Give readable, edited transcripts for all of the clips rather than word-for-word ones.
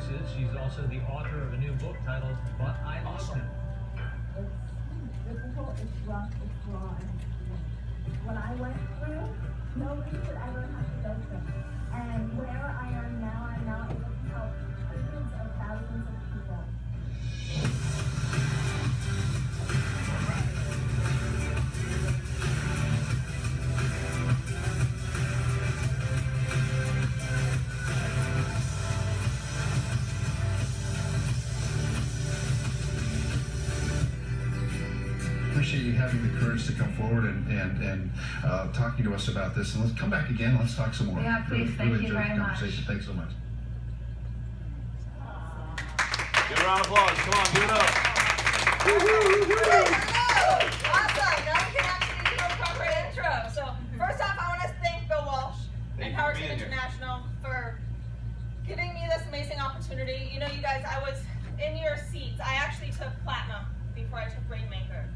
voices. She's also the author of a new book titled But I Love Him. It's difficult, it's rough, it's raw, and it's real. What I went through, nobody should ever have to go through. And where I am now, I'm now able to help hundreds of thousands of people. Appreciate you having the courage to come forward and talking to us about this. And let's come back again. Let's talk some more. Yeah, please. Thank you very much. Thanks so much. Give a round of applause. Come on, give it up. Awesome. Now we can actually do a proper intro. So first off, I want to thank Bill Walsh and Power Team International for giving me this amazing opportunity. You know, you guys, I was in your seats. I actually took platinum before I took Rainmaker.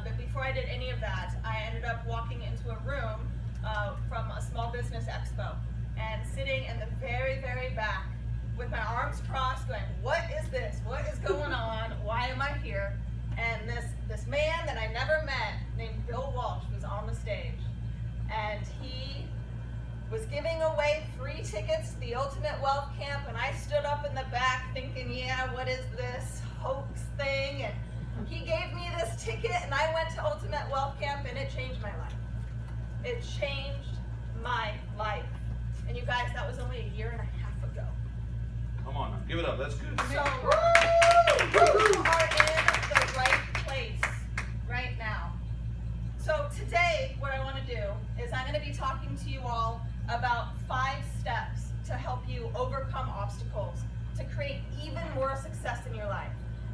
But before I did any of that, I ended up walking into a room from a small business expo and sitting in the very, very back with my arms crossed going, what is this? What is going on? Why am I here? And this man that I never met named Bill Walsh was on the stage. And he was giving away free tickets to the Ultimate Wealth Camp, and I stood up in the back thinking, yeah, what is this hoax thing? And he gave me this ticket, and I went to Ultimate Wealth Camp, and it changed my life. It changed my life. And you guys, that was only a year and a half ago. Come on now, give it up. That's good. So you are in the right place right now. So today, what I want to do is I'm going to be talking to you all about 5 steps to help you overcome obstacles, to create even more success in your life.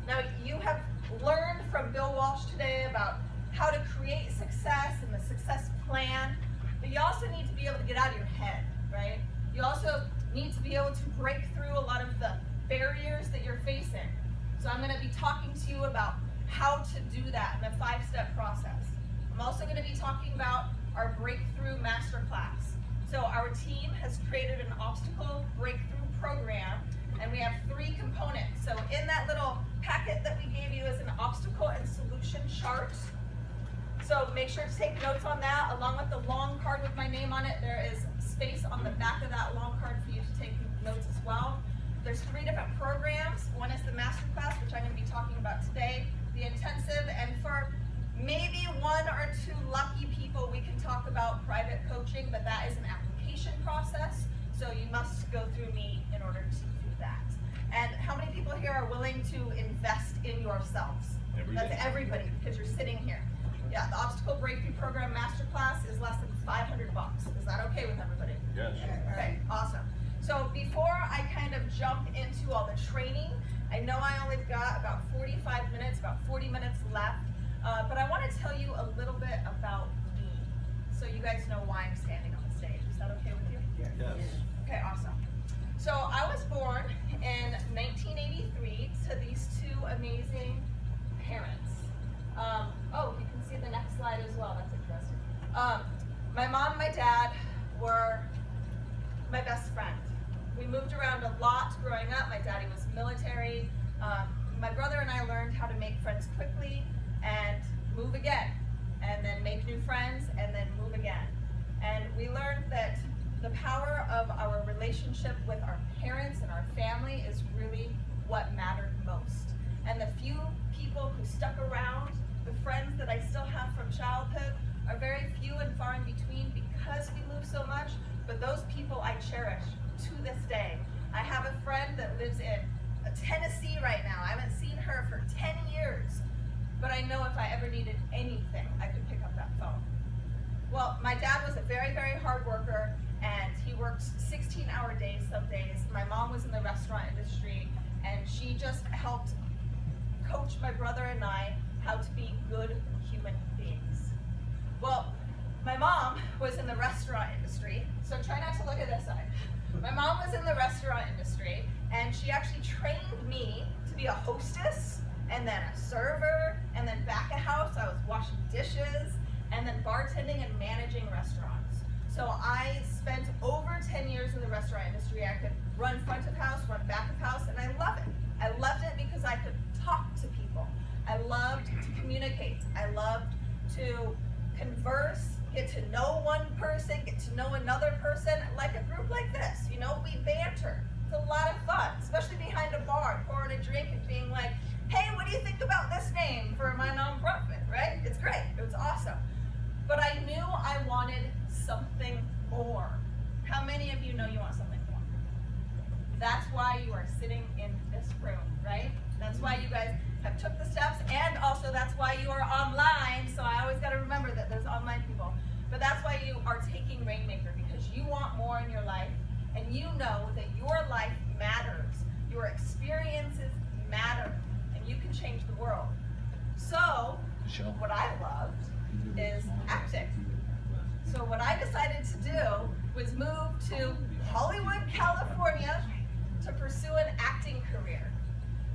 Now, you have learned from Bill Walsh today about how to create success and the success plan, but you also need to be able to get out of your head, right? You also need to be able to break through a lot of the barriers that you're facing. So I'm going to be talking to you about how to do that in a 5-step process. I'm also going to be talking about our breakthrough masterclass. So our team has created an obstacle breakthrough program, and we have 3 components. So in that little packet that we gave you is an obstacle and solution chart. So make sure to take notes on that, along with the long card with my name on it. There is space on the back of that long card for you to take notes as well. There's 3 different programs. One is the masterclass, which I'm going to be talking about today, the intensive, and for maybe 1 or 2 lucky people, we can talk about private coaching, but that is an application process, so you must go through me in order to do that. And how many people here are willing to invest in yourselves? Everybody. That's everybody, because you're sitting here. Yeah, the Obstacle Breakthrough Program Masterclass is less than $500. Is that okay with everybody? Yes. Okay, awesome. So before I kind of jump into all the training, I know I only got about 45 minutes, about 40 minutes left, but I want to tell you a little bit about me, so you guys know why I'm standing on the stage. Is that okay with you? Yes. Okay, awesome. So I was born in 1983 to these 2 amazing parents. Oh, you can see the next slide as well. That's interesting. My mom and my dad were my best friend. We moved around a lot growing up. My daddy was military. My brother and I learned how to make friends quickly and move again, and then make new friends, and then move again. And we learned that the power of our relationship with our parents and our family is really what mattered most. And the few people who stuck around, the friends that I still have from childhood, are very few and far in between because we move so much, but those people I cherish to this day. I have a friend that lives in Tennessee right now. I haven't seen her for 10 years, but I know if I ever needed anything, I could pick up that phone. Well, my dad was a very, very hard worker, and he worked 16-hour days some days. My mom was in the restaurant industry, and she just helped coach my brother and I how to be good human beings. Well, my mom was in the restaurant industry, so try not to look at this side. My mom was in the restaurant industry, and she actually trained me to be a hostess, and then a server, and then back of house, I was washing dishes, and then bartending and managing restaurants. So I spent over 10 years in the restaurant industry. I could run front of house, run back of house, I loved to converse, get to know one person, get to know another person, like a group like this. You know, we banter. It's a lot of fun, especially behind a bar, pouring a drink and being like, hey, what do you think about this name for my nonprofit, right? It's great. It was awesome. But I knew I wanted something more. How many of you know you want something more? That's why you are sitting in this room, right? That's why you guys have took the steps, and also that's why you are online. So I always got to remember that there's online people. But that's why you are taking Rainmaker, because you want more in your life, and you know that your life matters. Your experiences matter, and you can change the world. So what I loved is acting. So what I decided to do was move to Hollywood, California to pursue an acting career.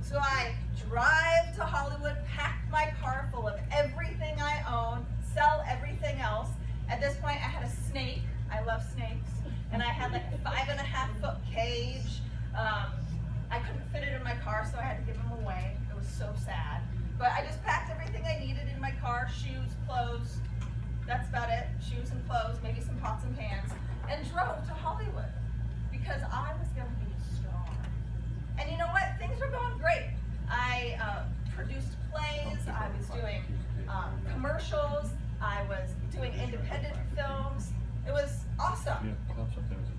So I drive to Hollywood, pack my car full of everything I own, sell everything else. At this point, I had a snake. I love snakes. And I had like a 5.5-foot cage. I couldn't fit it in my car, so I had to give them away. It was so sad. But I just packed everything I needed in my car, shoes, clothes. That's about it. Shoes and clothes, maybe some pots and pans, and drove to Hollywood because I was going to be a star. And you know what? Things were going great. I produced plays. I was doing commercials. I was doing independent films. It was awesome.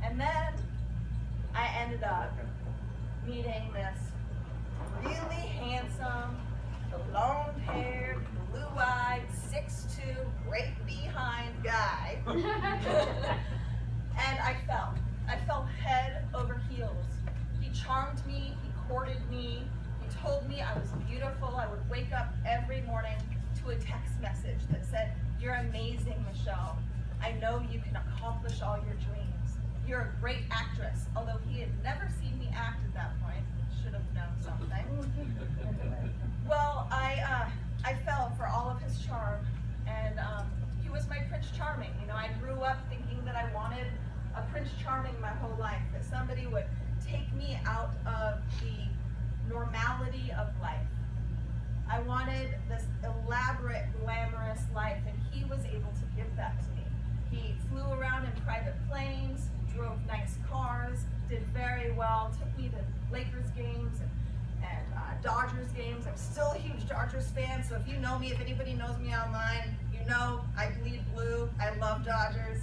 And then I ended up meeting this really handsome, blonde-haired, blue-eyed, 6'2", great behind guy. And I fell. I fell head over heels. He charmed me, he courted me, he told me I was beautiful. I would wake up every morning to a text message that said, "You're amazing, Michelle. I know you can accomplish all your dreams. You're a great actress." Although he had never seen me act at that point, should have known something. Well, I fell for all of his charm, and he was my Prince Charming. You know, I grew up thinking that I wanted a Prince Charming my whole life, that somebody would take me out of the normality of life. I wanted this elaborate, glamorous life, and he was able to give that to me. He flew around in private planes, drove nice cars, did very well, took me to Lakers games and Dodgers games. I'm still a huge Dodgers fan, so if you know me, if anybody knows me online, you know I bleed blue. I love Dodgers.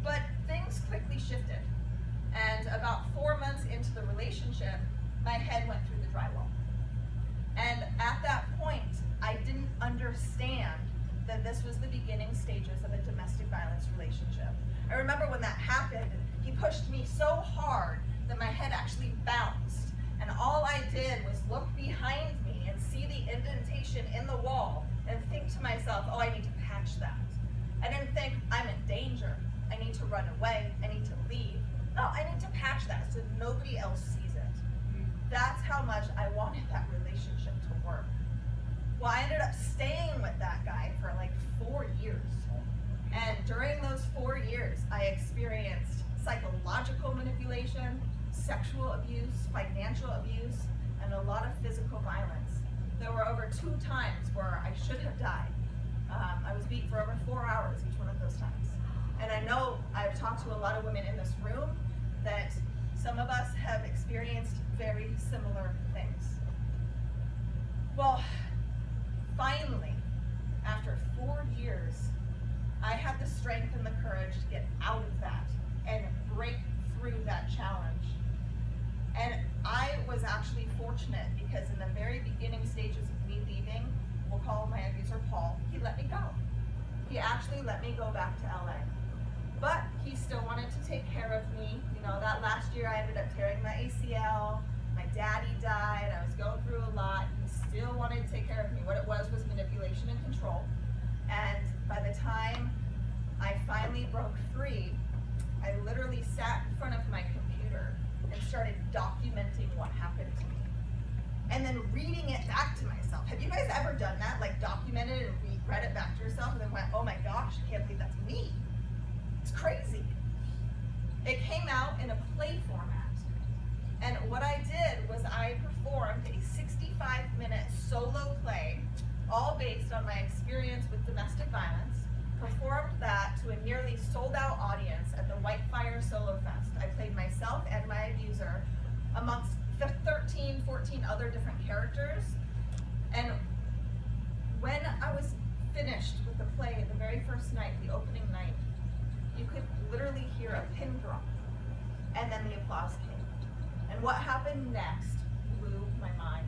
But things quickly shifted. And about 4 months into the relationship, my head went through the drywall. And at that point, I didn't understand that this was the beginning stages of a domestic violence relationship. I remember when that happened, he pushed me so hard that my head actually bounced. And all I did was look behind me and see the indentation in the wall and think to myself, oh, I need to patch that. I didn't think I'm in danger. I need to run away. I need to leave. No, I need to patch that so nobody else sees it. That's how much I wanted that relationship to work. Well, I ended up staying with that guy for like 4 years. And during those 4 years, I experienced psychological manipulation, sexual abuse, financial abuse, and a lot of physical violence. There were over 2 times where I should have died. I was beat for over 4 hours each one of those times. And I know I've talked to a lot of women in this room that some of us have experienced very similar things. Well, finally, after 4 years, I had the strength and the courage to get out of that and break through that challenge. And I was actually fortunate because in the very beginning stages of me leaving, we'll call my abuser Paul, he let me go. He actually let me go back to LA. But he still wanted to take care of me. You know, that last year I ended up tearing my ACL, my daddy died, I was going through a lot. He still wanted to take care of me. What it was manipulation and control. And by the time I finally broke free, I literally sat in front of my computer and started documenting what happened to me. And then reading it back to myself. Have you guys ever done that? Like documented and read it back to yourself and then went, oh my gosh, I can't believe that's me. It's crazy. It came out in a play format. And what I did was I performed a 65-minute solo play all based on my experience with domestic violence, performed that to a nearly sold-out audience at the Whitefire Solo Fest. I played myself and my abuser amongst 13, 14 other different characters. And when I was finished with the play the very first night, the opening night, you could literally hear a pin drop, and then the applause came. And what happened next blew my mind.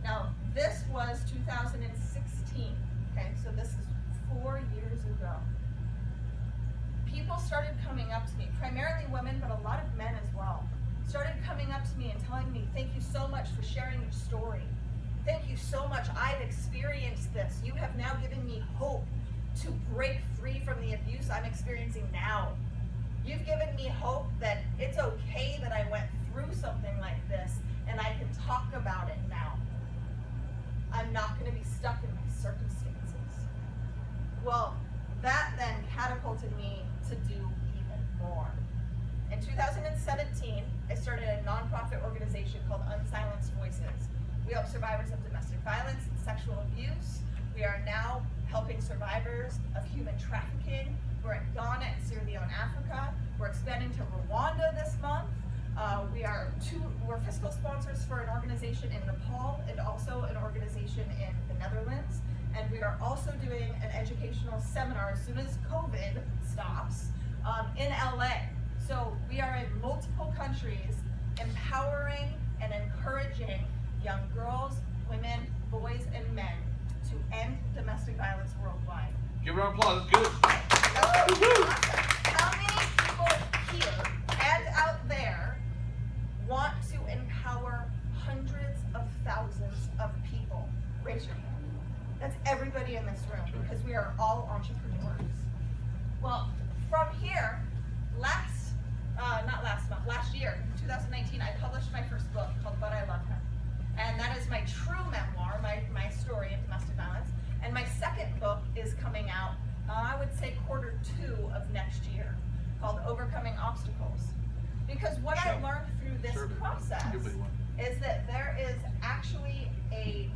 Now, this was 2016, okay, so this is 4 years ago. People started coming up to me, primarily women, but a lot of men as well, started coming up to me and telling me, thank you so much for sharing your story. Thank you so much, I've experienced this. You have now given me hope to break free from the abuse I'm experiencing now. You've given me hope that it's okay that I went through something like this and I can talk about it now. I'm not going to be stuck in my circumstances. Well, that then catapulted me to do even more. In 2017, I started a nonprofit organization called Unsilenced Voices. We help survivors of domestic violence and sexual abuse. We are now helping survivors of human trafficking. We're in Ghana and Sierra Leone, Africa. We're expanding to Rwanda this month. We're fiscal sponsors for an organization in Nepal and also an organization in the Netherlands. And we are also doing an educational seminar as soon as COVID stops in LA. So we are in multiple countries empowering and encouraging young girls, women, boys, and men to end domestic violence worldwide. Give her an applause. That's good. Awesome. How many people here and out there want to empower hundreds of thousands of people? Raise your hand. That's everybody in this room, because we are all entrepreneurs. Well, from here, last year, 2019, I published my first book called But I Love Him. And that is my true memoir, my story in domestic violence. And my second book is coming out, I would say Q2 of next year, called Overcoming Obstacles. Because what I learned through this process is that there is actually a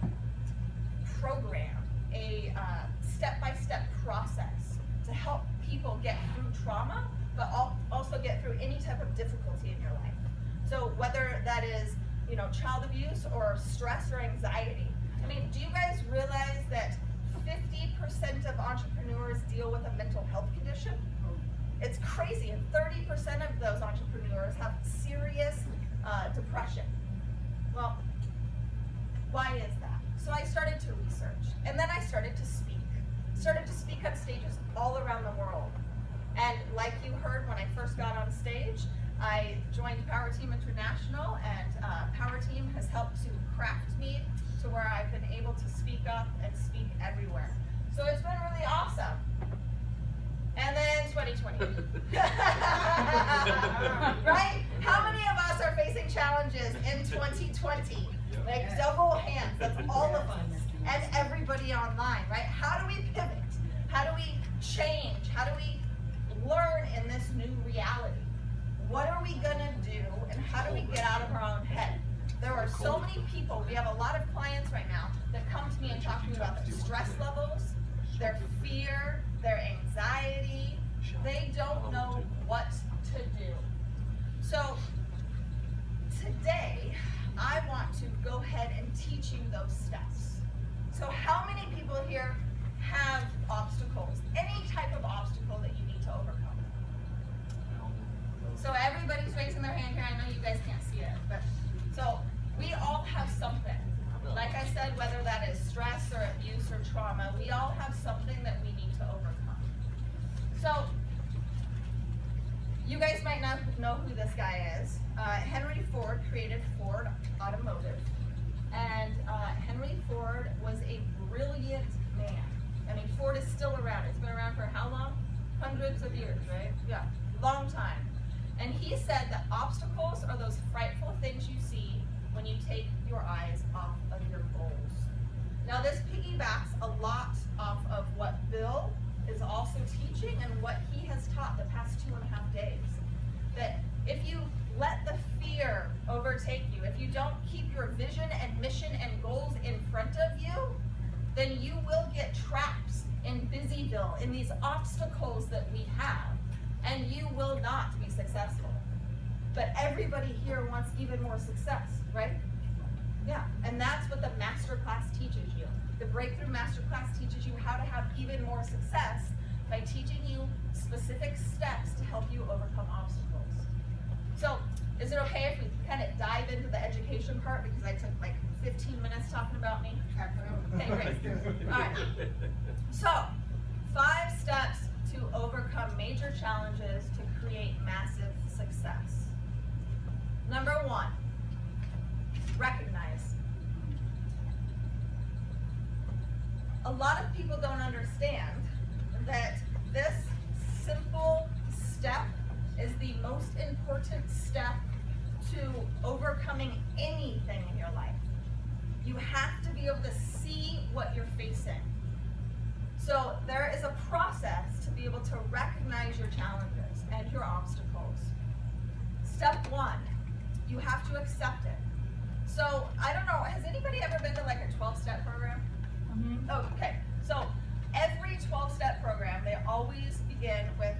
program, a step-by-step process to help people get through trauma, but also get through any type of difficulty in your life. So whether that is, child abuse or stress or anxiety. I mean, do you guys realize that 50% of entrepreneurs deal with a mental health condition? It's crazy, and 30% of those entrepreneurs have serious depression. Well, why is that? So I started to research, and then I started to speak. Started to speak on stages all around the world. And like you heard when I first got on stage, I joined Power Team International, and Power Team has helped to craft me to where I've been able to speak up and speak everywhere. So it's been really awesome. And then 2020. Right? How many of us are facing challenges in 2020? Like double hands, that's all of us. And everybody online, right? How do we pivot? How do we change? How do we learn in this new reality? What are we gonna do, and how do we get out of our own head? There are so many people, we have a lot of clients right now that come to me and talk to me about their stress levels, their fear, their anxiety. They don't know what to do. So today, I want to go ahead and teach you those steps. So how many people here have obstacles? Any type of obstacle that you need to overcome? So everybody's raising their hand here. I know you guys can't see it, but so we all have something. Like I said, whether that is stress or abuse or trauma, we all have something that we need to overcome. So you guys might not know who this guy is. Henry Ford created Ford Automotive, and Henry Ford was a brilliant man. I mean, Ford is still around. It's been around for how long? Hundreds of years, right? Yeah, long time. And he said that obstacles are those frightful things you see when you take your eyes off of your goals. Now this piggybacks a lot off of what Bill is also teaching and what he has taught the past 2.5 days. That if you let the fear overtake you, if you don't keep your vision and mission and goals in front of you, then you will get trapped in Busyville, in these obstacles that we have, and you will not be successful. But everybody here wants even more success, right? Yeah, and that's what the masterclass teaches you. The Breakthrough Masterclass teaches you how to have even more success by teaching you specific steps to help you overcome obstacles. So, is it okay if we kind of dive into the education part, because I took like 15 minutes talking about me? Okay, great. All right. So, 5 steps to overcome major challenges to create massive success. Number 1, recognize. A lot of people don't understand that this simple step is the most important step to overcoming anything in your life. You have to be able to see what you're facing. So there is a process to be able to recognize your challenges and your obstacles. Step 1, you have to accept it. So I don't know, has anybody ever been to like a 12-step program? Oh, okay. So every 12-step program, they always begin with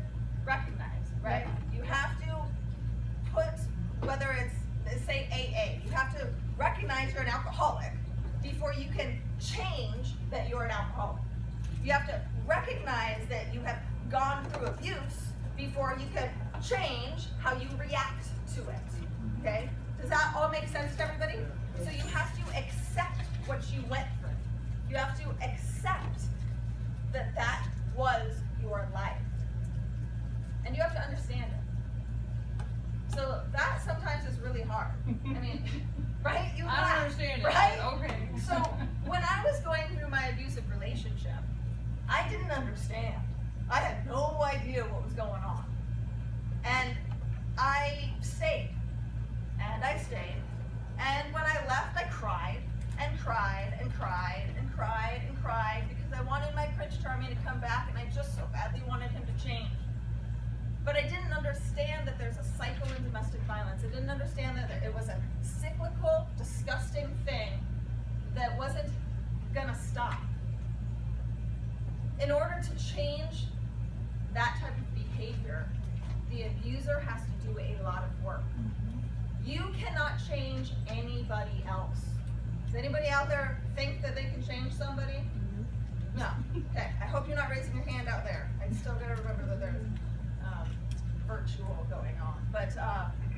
recognize, right? You have to put, whether it's, say AA, you have to recognize you're an alcoholic before you can change that you're an alcoholic. You have to recognize that you have gone through abuse before you can change how you react to it, okay? Does that all make sense to everybody? So you have to accept what you went through. You have to accept that that was your life. And you have to understand it. So that sometimes is really hard. I mean, right? You I don't understand it. Right? Okay. So when I was going through my abusive relationship, I didn't understand. I had no idea what was going on. And I stayed. And I stayed. And when I left, I cried and cried and cried and cried and cried because I wanted my Prince Charming to come back, and I just so badly wanted him to change. But I didn't understand that there's a cycle in domestic violence. I didn't understand that it was a cyclical, disgusting thing that wasn't gonna stop. In order to change that type of behavior, the abuser has to do a lot of work. You cannot change anybody else. Does anybody out there think that they can change somebody? No. Okay. I hope you're not raising your hand out there. I still gotta remember that there's virtual going on. But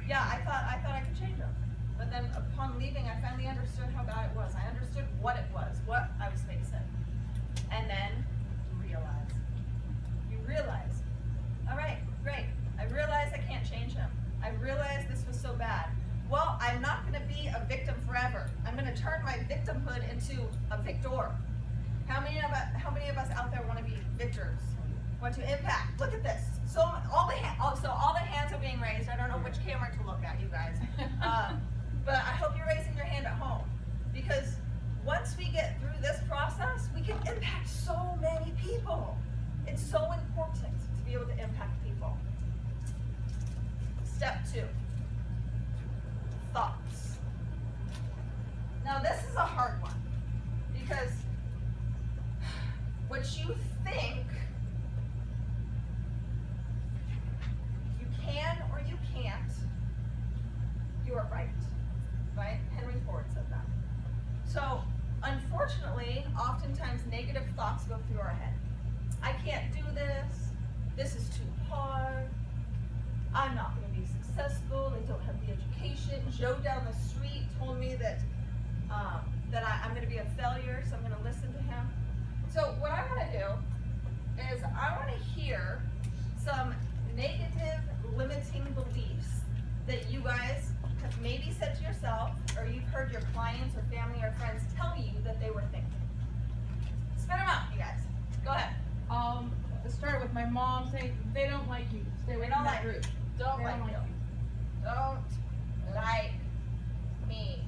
yeah, I thought I could change them. But then upon leaving, I finally understood how bad it was. I understood what it was, what I was facing. And then you realize, all right, great. I realized I can't change him. I realized this was so bad. Well, I'm not gonna be a victim forever. I'm gonna turn my victimhood into a victor. How many of us out there want to be victors? Want to impact? Look at this. So all the hands are being raised. I don't know which camera to look at, you guys. But I hope you're raising your hand at home, because once we get through this process, we can impact so many people. It's so important to be able to impact people. Step 2, thoughts. Now this is a hard one, because what you think you can or you can't, you are right. Right? Henry Ford said that. So unfortunately, oftentimes negative thoughts go through our head. I can't do this. This is too hard. I'm not going to be successful. I don't have the education. Joe down the street told me that I'm going to be a failure, so I'm going to listen to him. So what I want to do is I want to hear some negative limiting beliefs that you guys have maybe said to yourself, or you've heard your clients or family or friends tell you that they were thinking. Spit them out, you guys. Go ahead. Start with my mom saying they don't like you. Stay away from that group. Don't like you. Don't like me.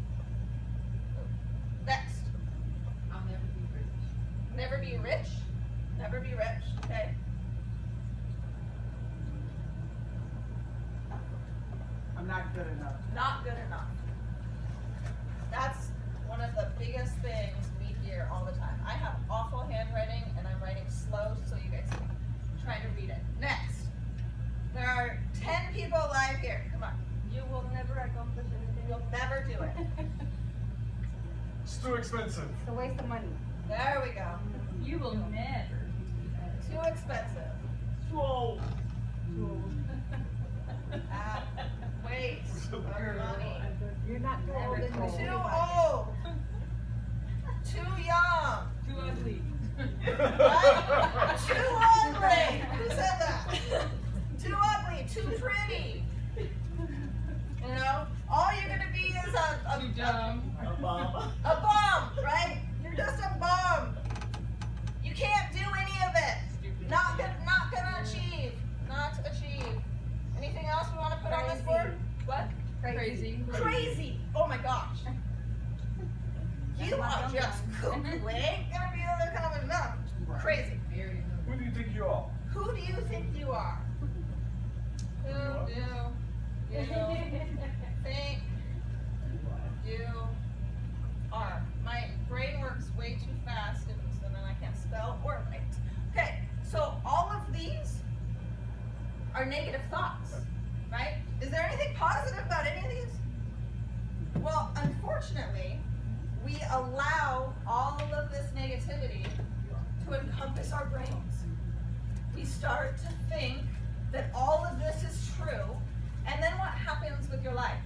Next. I'll never be rich. Never be rich. Never be rich. Okay. I'm not good enough. Not good enough. That's one of the biggest things we hear all the time. I have people alive here. Come on. You will never accomplish anything. You'll never do it. It's too expensive. It's a waste of money. There we go. You will never. Too expensive. Too old. Waste of money. You're not too old Never anymore. Too old. Too young. Too ugly. Right? Too ugly. Who said that? Too ugly. Too pretty. You know, all you're gonna be is Too dumb. A bomb. a bum, right? You're just a bum. You can't do any of it. Not gonna achieve. Not achieve. Anything else we want to put on this board? What? Crazy. Crazy. Oh my gosh. You are just cuckoo. Ain't gonna be other common enough. Crazy. Who do you think you are? Who do you think you are? Who do you think you are? My brain works way too fast, and so then I can't spell or write. Okay, so all of these are negative thoughts, right? Is there anything positive about any of these? Well, unfortunately, we allow all of this negativity to encompass our brains. We start to think that all of this is true, and then what happens with your life?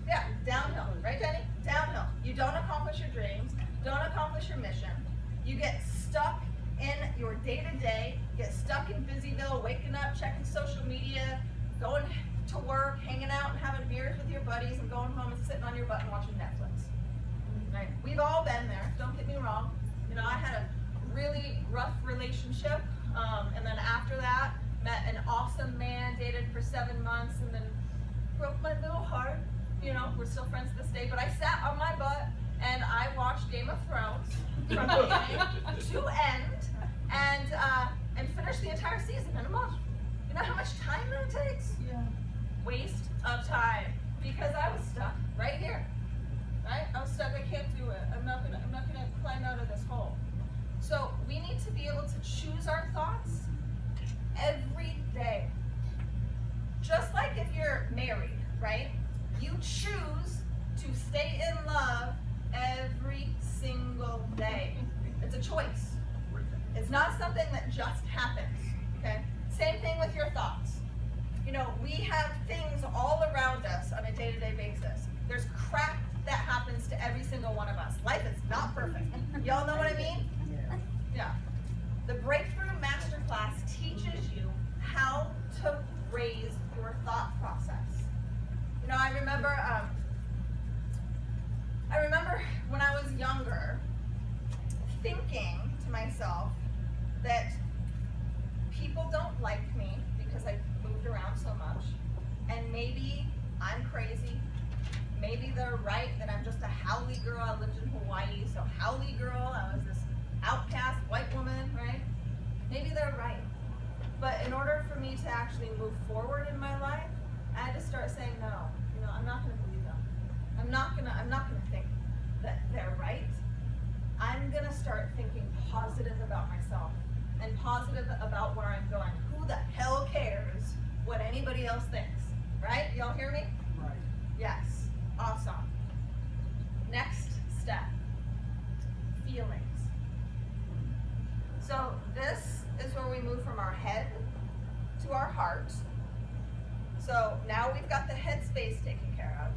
Yeah, downhill, right, Jenny? Downhill. You don't accomplish your dreams, don't accomplish your mission. You get stuck in your day-to-day, get stuck in Busyville, waking up, checking social media, going to work, hanging out and having beers with your buddies, and going home and sitting on your butt and watching Netflix. Right? We've all been there, don't get me wrong. You know, I had a really rough relationship, and then after that, met an awesome man, dated for 7 months, and then broke my little heart. You know, we're still friends to this day, but I sat on my butt and I watched Game of Thrones from beginning to end, and finished the entire season in a month. You know how much time that takes? Yeah. Waste of time, because I was stuck right here. Right? I was stuck. I can't do it. I'm not gonna climb out of this hole. So we need to be able to choose our thoughts every day. Just like if you're married, right? You choose to stay in love every single day. It's a choice. It's not something that just happens. Okay? Same thing with your thoughts. You know, we have things all around us on a day-to-day basis. There's crap that happens to every single one of us. Life is not perfect. Y'all know what I mean? Yeah. The Breakthrough Masterclass teaches you how to raise your thought process. You know, I remember when I was younger, thinking to myself that people don't like me because I moved around so much, and maybe I'm crazy. Maybe they're right that I'm just a haole girl. I lived in Hawaii, so haole girl. I was this outcast white woman, right? Maybe they're right. But in order for me to actually move forward in my life, I had to start saying no. You know, I'm not going to believe them. I'm not going to think that they're right. I'm going to start thinking positive about myself and positive about where I'm going. Who the hell cares what anybody else thinks? Right? Y'all hear me? Right. Yes. Awesome. Next step. Feelings. So this is where we move from our head to our heart. So now we've got the head space taken care of.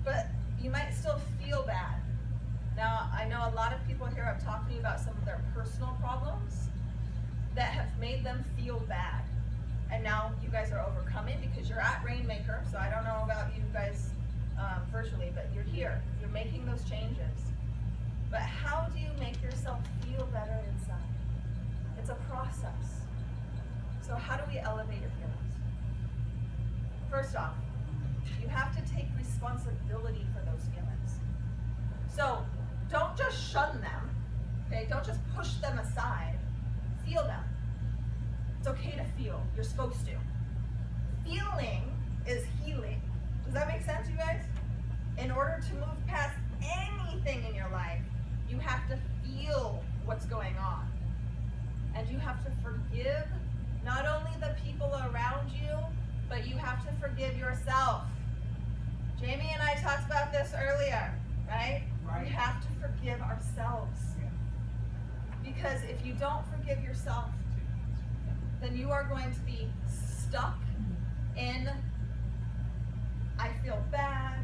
But you might still feel bad. Now, I know a lot of people here have talked to me about some of their personal problems that have made them feel bad. And now you guys are overcoming because you're at Rainmaker. So I don't know about you guys virtually, but you're here. You're making those changes. But how do you make yourself feel better inside? It's a process. So how do we elevate your feelings? First off, you have to take responsibility for those feelings. So don't just shun them, okay? Don't just push them aside. Feel them. It's okay to feel. You're supposed to. Feeling is healing. Does that make sense, you guys? In order to move past anything in your life, you have to feel what's going on. And you have to forgive not only the people around you, but you have to forgive yourself. Jamie and I talked about this earlier, right? Right. We have to forgive ourselves. Because if you don't forgive yourself, then you are going to be stuck in, I feel bad,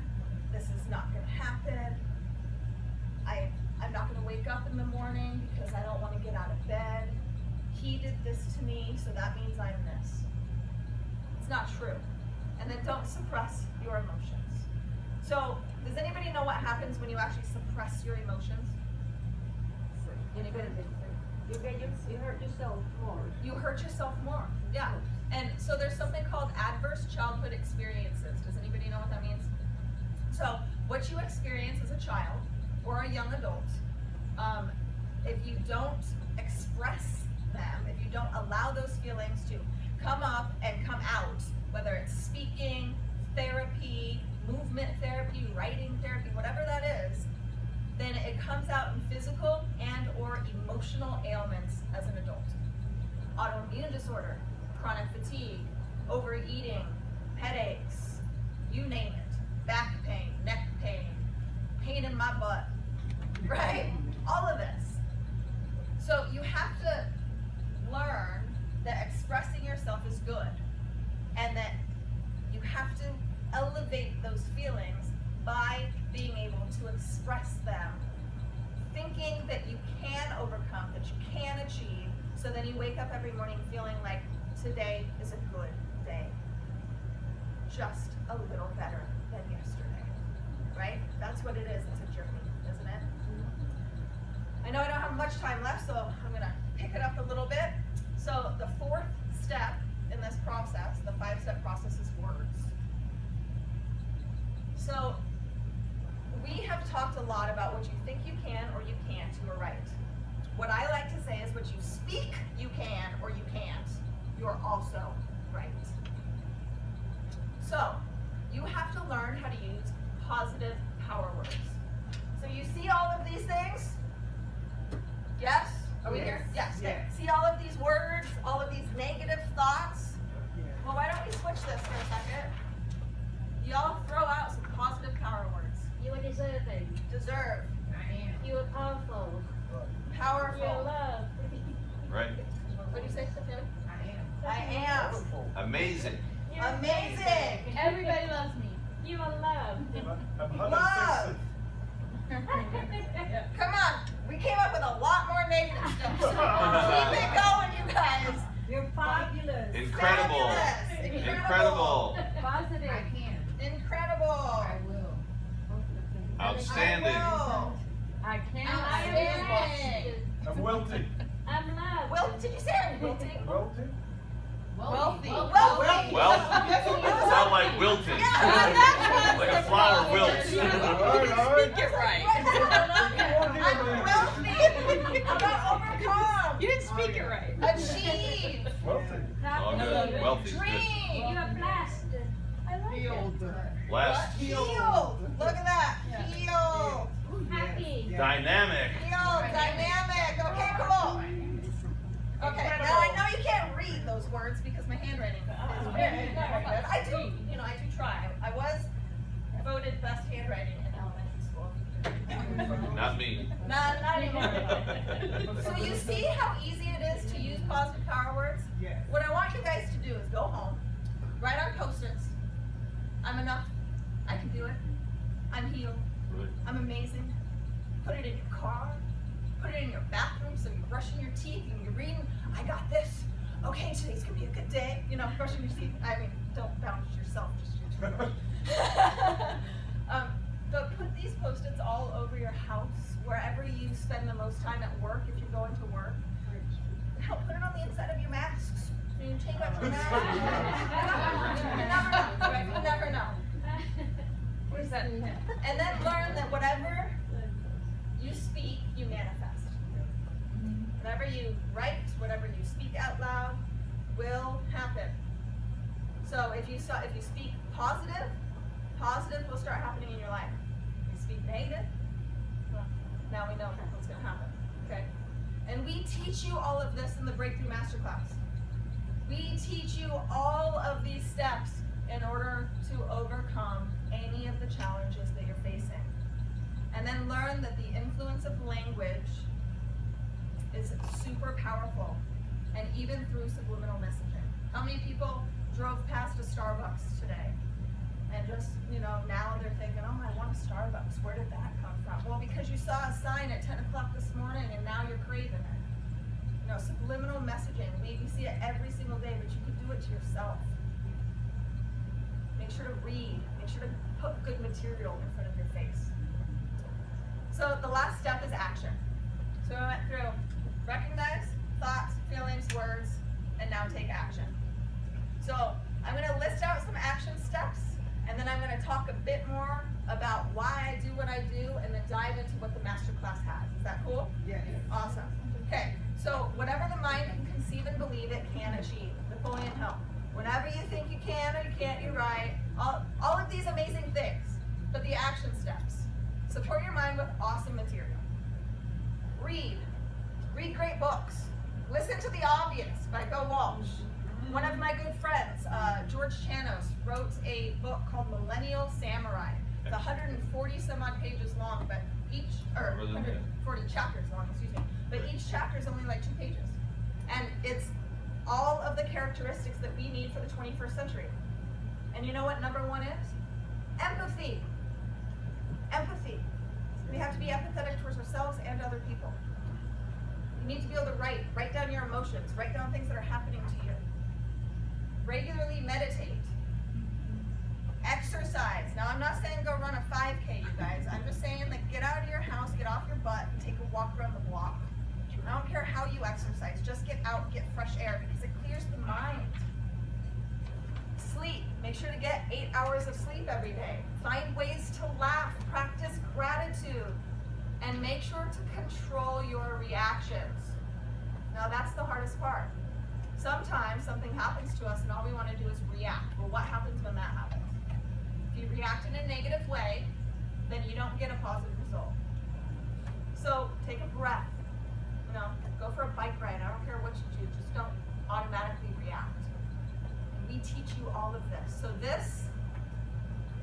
this is not going to happen, I'm not going to wake up in the morning because I don't want to get out of bed, he did this to me, so that means I'm this. It's not true. And then don't suppress your emotions. So, does anybody know what happens when you actually suppress your emotions? Anybody? You hurt yourself more. You hurt yourself more. Yeah. And so there's something called adverse childhood experiences. Does anybody know what that means? So what you experience as a child or a young adult, if you don't express them, if you don't allow those feelings to come up and come out, whether it's speaking, therapy, movement therapy, writing therapy, whatever that is, then it comes out in physical and or emotional ailments as an adult. Autoimmune disorder, chronic fatigue, overeating, headaches, you name it, back pain, neck pain, pain in my butt, right? All of this. So you have to learn that expressing yourself is good and that you have to elevate those feelings by being able to express them, thinking that you can overcome, that you can achieve, so then you wake up every morning feeling like today is a good day. Just a little better than yesterday, right? That's what it is. It's a journey, isn't it? I know I don't have much time left, so I'm gonna pick it up a little bit. So the fourth step in this process, the 5-step process, is words. So we have talked a lot about what you think you can or you can't. You are right. What I like to say is what you speak you can or you can't, you are also right. So you have to learn how to use positive power words. So you see all of these things? Yes? Are we here? Yes. Yes. See all of these words, all of these negative thoughts? Well, why don't we switch this for a second? Y'all throw out some positive power words. You are deserving. Deserve. You are powerful. Powerful. You are loved. Right? What do you say, Sophia? I am. Amazing. You're Amazing. Everybody loves me. You are loved. I'm Love. Come on. We came up with a lot more negative stuff. So keep it going, you guys. You're fabulous. Incredible. Fabulous. Incredible. Positive. Incredible. Outstanding. I will. I can't. Outstanding. I'm wealthy. I'm loved. Well, did you say I'm wilting? Wealthy? Wealthy. Wealthy. Wealth? Sound like wilting. Like a flower wilts. Alright. Get right. I'm wealthy. I'm not overcome. You didn't speak it right. Achieve. Wealthy. All good. Wealthy's good. Dream. You are blessed. I love you. Blessed. Healed. Look at that. Healed. Happy. Dynamic. Healed. Dynamic. Okay, cool. Okay, now I know you can't read those words because my handwriting is very good. I do try. I was voted best handwriting in elementary school. Not me. Not anymore. So you see how easy it is to use positive power words? Yes. What I want you guys to do is go home, write on Post-its, I'm enough, I can do it, I'm healed, I'm amazing. Put it in your car, put it in your bathroom so you're brushing your teeth and you're reading, I got this. Okay, today's gonna be a good day. You know, brushing your teeth. I mean, don't bounce yourself, just your teeth. But put these Post-its all over your house, wherever you spend the most time at work, if you're going to work. Hell, put it on the inside of your masks. So you take out your mask. You never know, right? You never know. What is that? And then learn that whatever you speak, you manifest. Whatever you write, whatever you speak out loud, will happen. So if you speak positive will start happening in your life. If you speak negative, well, now we know what's going to happen. Okay? And we teach you all of this in the Breakthrough Masterclass. We teach you all of these steps in order to overcome any of the challenges that you're facing. And then learn that the influence of language is super powerful, and even through subliminal messaging. How many people drove past a Starbucks today and just, now they're thinking, oh, I want a Starbucks. Where did that come from? Well, because you saw a sign at 10 o'clock this morning and now you're craving it. Subliminal messaging, we see it every single day, but you could do it to yourself. Make sure to read, make sure to put good material in front of your face. So the last step is action. So I went through recognize, thoughts, feelings, words, and now take action. So I'm going to list out some action steps, and then I'm going to talk a bit more about why I do what I do, and then dive into what the masterclass has. Is that cool? Yes. Awesome. Okay, so whatever the mind can conceive and believe it can achieve. Napoleon Hill. Whenever you think you can or you can't, you're right. All of these amazing things, but the action steps. Support your mind with awesome material. Read. Read great books. Listen to The Obvious by Bill Walsh. One of my good friends, George Chanos, wrote a book called Millennial Samurai. It's 140 some odd pages long, but 140 chapters long, excuse me. But each chapter is only like 2 pages. And it's all of the characteristics that we need for the 21st century. And you know what number 1 is? Empathy. Empathy. We have to be empathetic towards ourselves and other people. You need to be able to write down your emotions, write down things that are happening to you. Regularly meditate. Exercise. Now, I'm not saying go run a 5K, you guys. I'm just saying, get out of your house, get off your butt, and take a walk around the block. I don't care how you exercise. Just get out, get fresh air, because it clears the mind. Sleep. Make sure to get 8 hours of sleep every day. Find ways to laugh. Practice gratitude. And make sure to control your reactions. Now, that's the hardest part. Sometimes something happens to us and all we want to do is react. Well, what happens when that happens? If you react in a negative way, then you don't get a positive result. So take a breath. Go for a bike ride. I don't care what you do. Just don't automatically react. And we teach you all of this. So this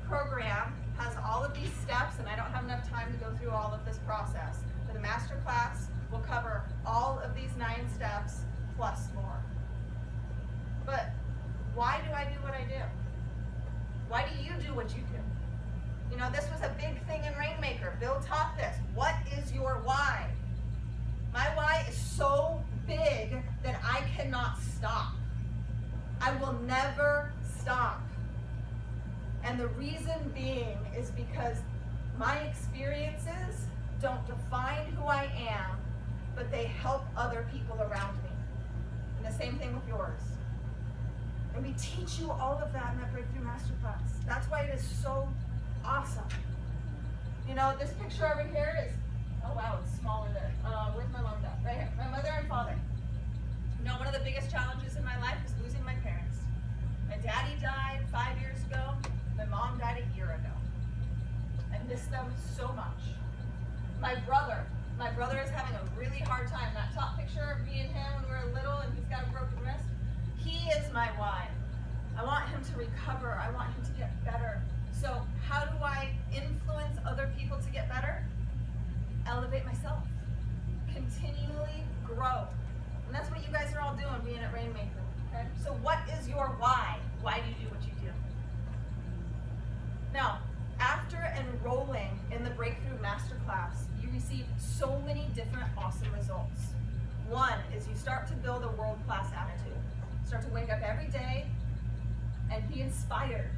program has all of these steps, and I don't have enough time to go through all of this process. For the master class, we'll cover all of these 9 steps plus more. But why do I do what I do? Why do you do what you do? This was a big thing in Rainmaker. Bill taught this. What is your why? My why is so big that I cannot stop. I will never stop. And the reason being is because my experiences don't define who I am, but they help other people around me. And the same thing with yours. And we teach you all of that in that Breakthrough Masterclass. That's why it is so awesome. This picture over here is, oh wow, it's smaller there. Where's my mom at? Right here. My mother and father. One of the biggest challenges in my life is losing my parents. My daddy died 5 years ago. My mom died a year ago. I miss them so much. My brother is having a really hard time. That top picture of me and him when we were little and he's got a broken wrist, he is my why. I want him to recover. I want him to get better. So how do I influence other people to get better? Elevate myself. Continually grow. And that's what you guys are all doing being at Rainmaker. Okay? So what is your why? Why do you do what you do? Now, after enrolling in the Breakthrough Masterclass, you receive so many different awesome results. One is you start to build a world-class attitude. Start to wake up every day and be inspired.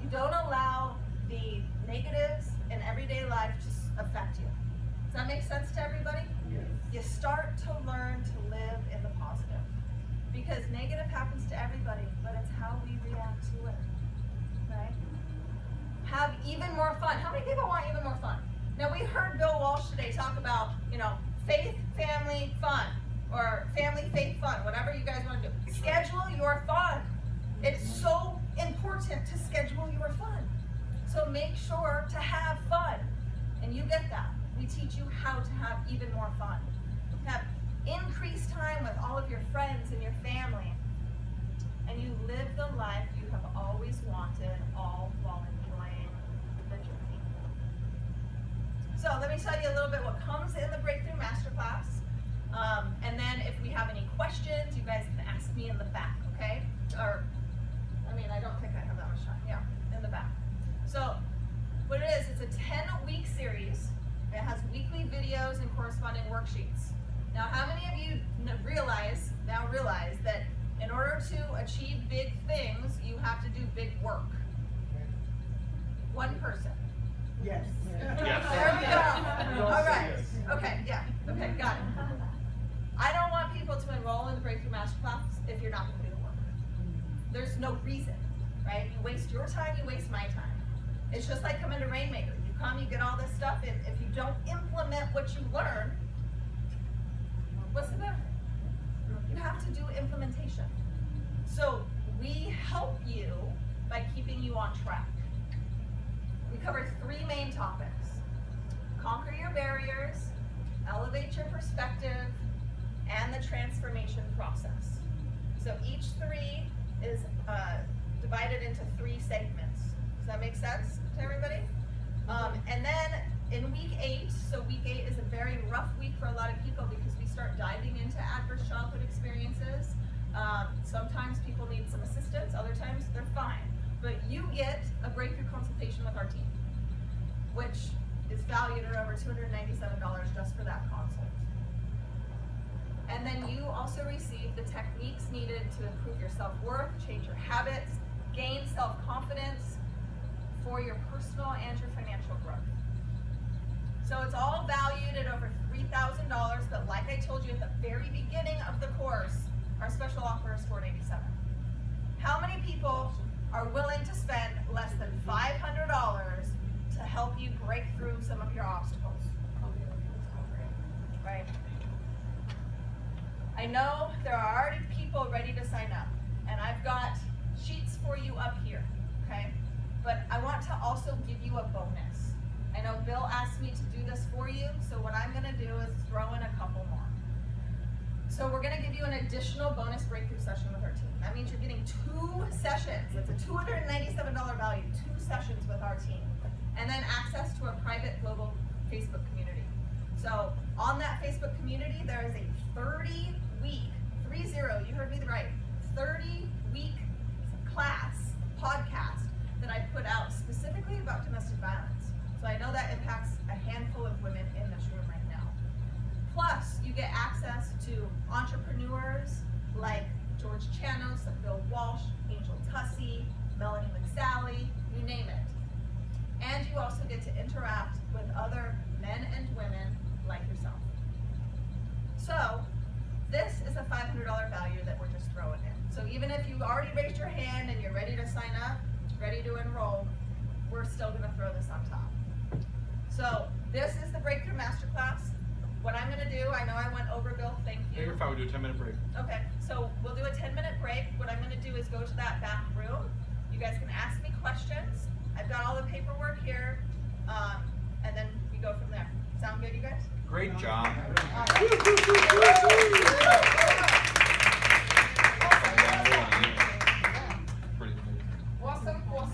You don't allow the negatives in everyday life to affect you. Does that make sense to everybody? Yes. You start to learn to live in the positive. Because negative happens to everybody, but it's how we react to it. Right? Have even more fun. How many people want even more fun? Now, we heard Bill Walsh today talk about, faith, family, fun. Or family, faith, fun. Whatever you guys want to do. Schedule your fun. It's so important to schedule your fun. So make sure to have fun. And you get that. We teach you how to have even more fun. Have increase time with all of your friends and your family, and you live the life you have always wanted, all while enjoying the journey. So let me tell you a little bit what comes in the Breakthrough Masterclass. And then if we have any questions, you guys can ask me in the back, okay? Or, I mean, I don't think I have that much time. Yeah, in the back. So what it is, it's a 10-week series. It has weekly videos and corresponding worksheets. Now, how many of you realize that in order to achieve big things, you have to do big work? One person. Yes. Yes. There we go. all All say right. yes. Okay, yeah. Okay, got it. I don't want people to enroll in the Breakthrough Masterclass if you're not going to do the work. There's no reason, right? You waste your time, you waste my time. It's just like coming to Rainmaker. You come, you get all this stuff, and if you don't implement what you learn, what's the benefit? You have to do implementation. So we help you by keeping you on track. We cover 3 main topics. Conquer your barriers, elevate your perspective, and the transformation process. So each 3 is divided into 3 segments. Does that make sense to everybody? And then in week 8, so week 8 is a very rough week for a lot of people because we start diving into adverse childhood experiences. Sometimes people need some assistance, other times they're fine. But you get a breakthrough consultation with our team, which is valued at over $297 just for that consult. And then you also receive the techniques needed to improve your self-worth, change your habits, gain self-confidence for your personal and your financial growth. So it's all valued at over $3,000, but like I told you at the very beginning of the course, our special offer is $487. How many people are willing to spend less than $500 to help you break through some of your obstacles? Right? I know there are already people ready to sign up, and I've got sheets for you up here, okay? But I want to also give you a bonus. I know Bill asked me to do this for you, so what I'm gonna do is throw in a couple more. So we're gonna give you an additional bonus breakthrough session with our team. That means you're getting 2 sessions. It's a $297 value, 2 sessions with our team. And then access to a private global Facebook community. So on that Facebook community, there is a 30-week, 30, you heard me right, 30-week class podcast that I put out specifically about domestic violence. So I know that impacts a handful of women in this room right now. Plus, you get access to entrepreneurs like George Chanos, Bill Walsh, Angel Tussey, Melanie McSally, you name it. And you also get to interact with other men and women like yourself. So, this is a $500 value that we're just throwing in. So even if you already raised your hand and you're ready to sign up, ready to enroll, we're still gonna throw this on top. So this is the Breakthrough Masterclass. What I'm gonna do, I know I went over, Bill, thank you. Yeah, you're fine, we'll do a 10-minute break. Okay, so we'll do a 10-minute break. What I'm gonna do is go to that back room. You guys can ask me questions. I've got all the paperwork here, and then we go from there. Sound good, you guys? Great job. All right.